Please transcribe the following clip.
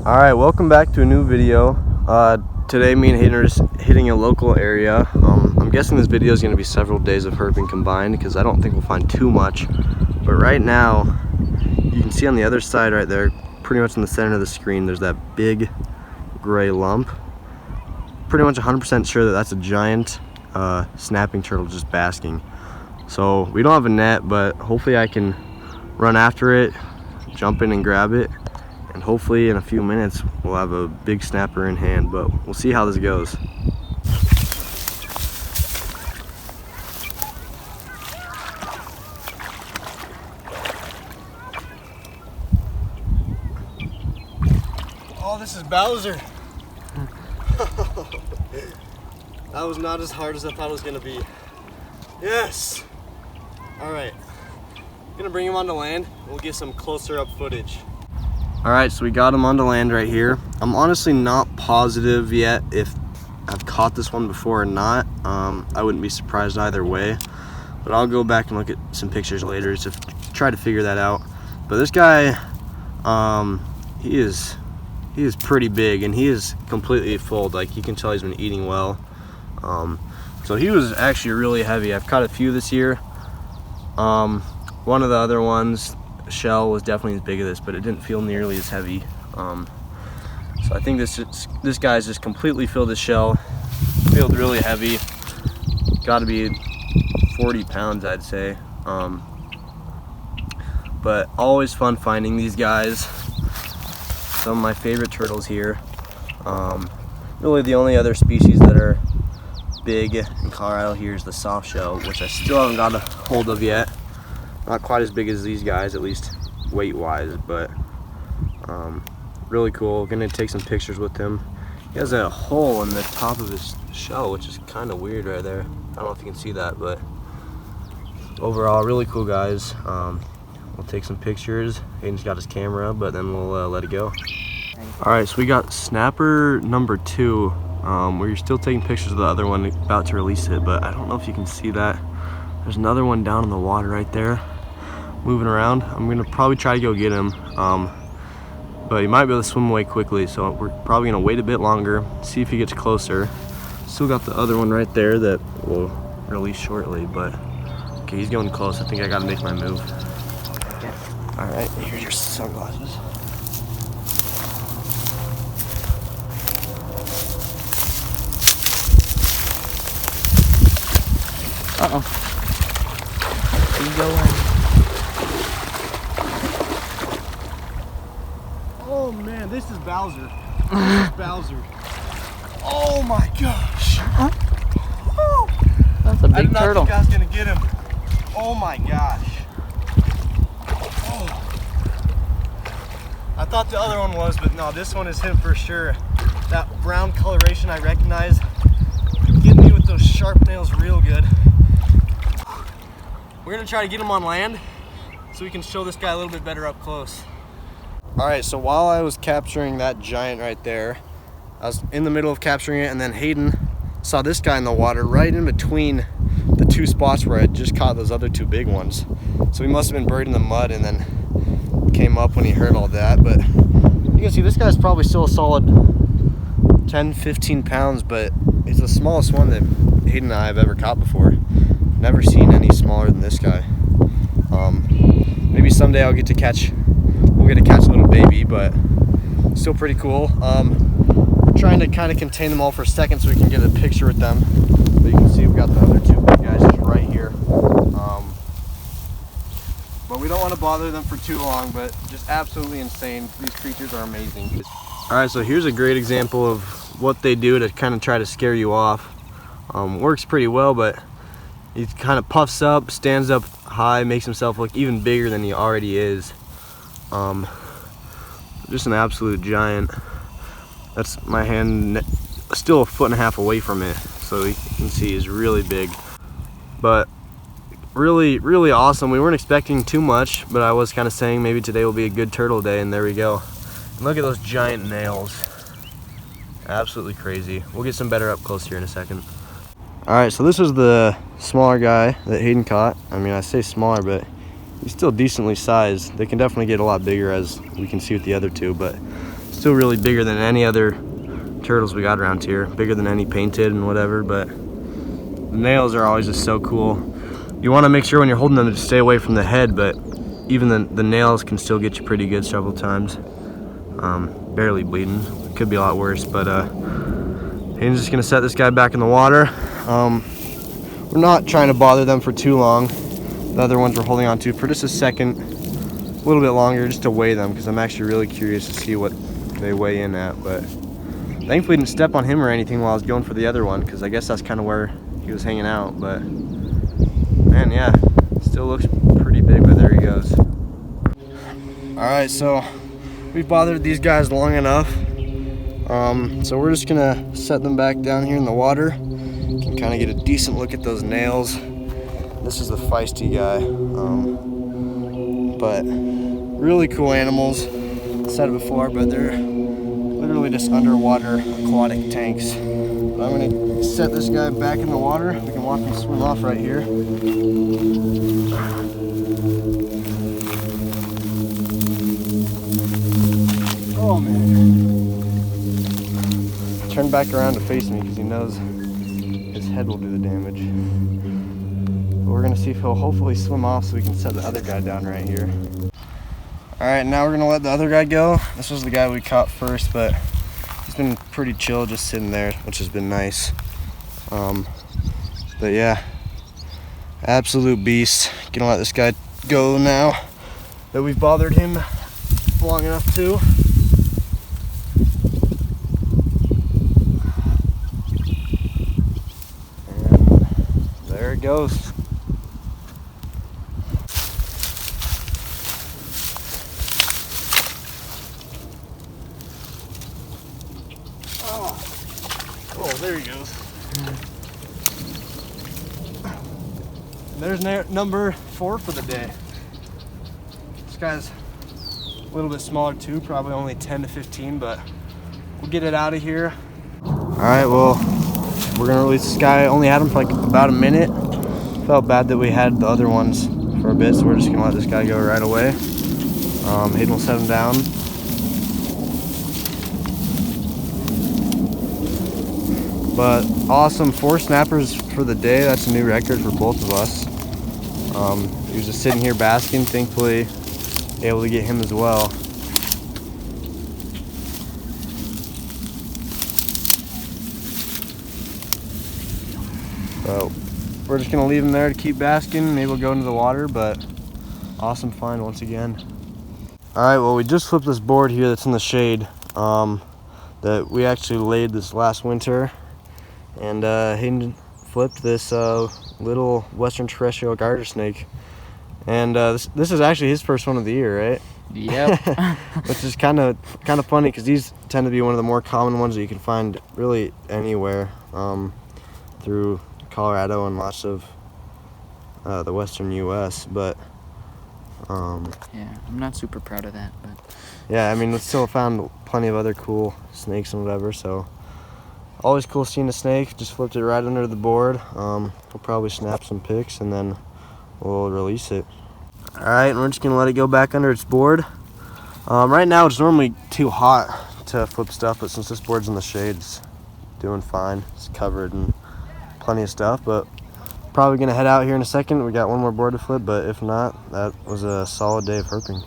All right, welcome back to a new video. Today me and Hayden are just hitting a local area. I'm guessing this video is going to be several days of herping combined because I don't think we'll find too much. But right now, you can see on the other side right there, pretty much in the center of the screen, there's that big gray lump. Pretty much 100% sure that that's a giant snapping turtle just basking. So we don't have a net, but hopefully I can run after it, jump in and grab it. And hopefully in a few minutes we'll have a big snapper in hand, but we'll see how this goes. Oh, this is Bowser. That was not as hard as I thought it was gonna be. Yes! All right, I'm gonna bring him onto land. We'll get some closer up footage. All right, so we got him onto land right here. I'm honestly not positive yet if I've caught this one before or not. I wouldn't be surprised either way, but I'll go back and look at some pictures later to try to figure that out. But this guy, he is pretty big and he is completely full. Like you can tell he's been eating well. So he was actually really heavy. I've caught a few this year. One of the other ones, shell, was definitely as big as this, but it didn't feel nearly as heavy. So I think this guy's just completely filled his shell. Feels really heavy. Got to be 40 pounds, I'd say. But always fun finding these guys. Some of my favorite turtles here. Really the only other species that are big in Colorado here is the soft shell, which I still haven't got a hold of yet. Not quite as big as these guys, at least weight wise, but really cool. Gonna take some pictures with him. He has a hole in the top of his shell, which is kind of weird right there. I don't know if you can see that, but overall really cool guys. We'll take some pictures. Hayden's got his camera, but then we'll let it go. All right, so we got snapper number 2. We're still taking pictures of the other one, about to release it, but I don't know if you can see that. There's another one down in the water right there, moving around. I'm gonna probably try to go get him, but he might be able to swim away quickly, so we're probably gonna wait a bit longer, see if he gets closer. Still got the other one right there that we'll release shortly, but okay, he's going close. I think I gotta make my move. Okay. All right, here's your sunglasses. Uh-oh. Oh man, this is Bowser. This is Bowser. Oh my gosh. Oh. That's a big turtle. I did not think I was gonna get him. Oh my gosh. Oh. I thought the other one was, but no, this one is him for sure. That brown coloration I recognize. Get me with those sharp nails real good. We're gonna try to get him on land so we can show this guy a little bit better up close. All right, so while I was capturing that giant right there, I was in the middle of capturing it, and then Hayden saw this guy in the water right in between the two spots where I just caught those other two big ones. So he must have been buried in the mud and then came up when he heard all that. But you can see this guy's probably still a solid 10-15 pounds, but he's the smallest one that Hayden and I have ever caught before. Never seen any smaller than this guy. Maybe someday we'll get to catch a little baby, but still pretty cool. We're trying to kind of contain them all for a second so we can get a picture with them. But you can see we've got the other two big guys just right here. But we don't want to bother them for too long, but just absolutely insane. These creatures are amazing. All right, so here's a great example of what they do to kind of try to scare you off. Works pretty well, but he kind of puffs up, stands up high, makes himself look even bigger than he already is. Just an absolute giant. That's my hand, still 1.5 feet away from it, so you can see he's really big. But really, really awesome. We weren't expecting too much, but I was kind of saying maybe today will be a good turtle day, and there we go. And look at those giant nails. Absolutely crazy. We'll get some better up close here in a second. All right, so this is the smaller guy that Hayden caught. I mean, I say smaller, but he's still decently sized. They can definitely get a lot bigger, as we can see with the other two, but Still really bigger than any other turtles we got around here. Bigger than any painted and whatever, but the nails are always just so cool. You want to make sure when you're holding them to stay away from the head, but even the nails can still get you pretty good several times. Barely bleeding. Could be a lot worse, but Hayden's just gonna set this guy back in the water. We're not trying to bother them for too long. The other ones we're holding on to for just a second, a little bit longer, just to weigh them, because I'm actually really curious to see what they weigh in at. But thankfully didn't step on him or anything while I was going for the other one, because I guess that's kind of where he was hanging out. But man, yeah, still looks pretty big, but there he goes. All right, so we've bothered these guys long enough. So we're just gonna set them back down here in the water. You can kind of get a decent look at those nails. This is the feisty guy, but really cool animals. I said it before, but they're literally just underwater aquatic tanks. But I'm gonna set this guy back in the water. We can watch him swim off right here. Oh man. Turn back around to face me because he knows his head will do the damage. But we're gonna see if he'll hopefully swim off so we can set the other guy down right here. All right, now we're gonna let the other guy go. This was the guy we caught first, but he's been pretty chill just sitting there, which has been nice. But yeah, absolute beast. Gonna let this guy go now that we've bothered him long enough to. There it goes. Oh, there he goes. There's number 4 for the day. This guy's a little bit smaller too, probably only 10 to 15, but we'll get it out of here. All right, well, we're gonna release this guy. Only had him for like about a minute. Felt bad that we had the other ones for a bit, so we're just gonna let this guy go right away. Hayden will set him down. But awesome, 4 snappers for the day. That's a new record for both of us. He was just sitting here basking, thankfully able to get him as well. So we're just gonna leave him there to keep basking. Maybe we'll go into the water, but awesome find once again. All right, well, we just flipped this board here that's in the shade that we actually laid this last winter, and Hayden flipped this little western terrestrial garter snake, and this is actually his first one of the year, right? Yep. Which is kind of funny because these tend to be one of the more common ones that you can find really anywhere through Colorado and lots of the western U.S. But yeah, I'm not super proud of that, but yeah, I mean, we still found plenty of other cool snakes and whatever, so always cool seeing a snake. Just flipped it right under the board. We'll probably snap some pics and then we'll release it. All right, and we're just gonna let it go back under its board. Right now it's normally too hot to flip stuff, but since this board's in the shade, it's doing fine. It's covered in plenty of stuff, but probably gonna head out here in a second. We got one more board to flip, but if not, that was a solid day of herping.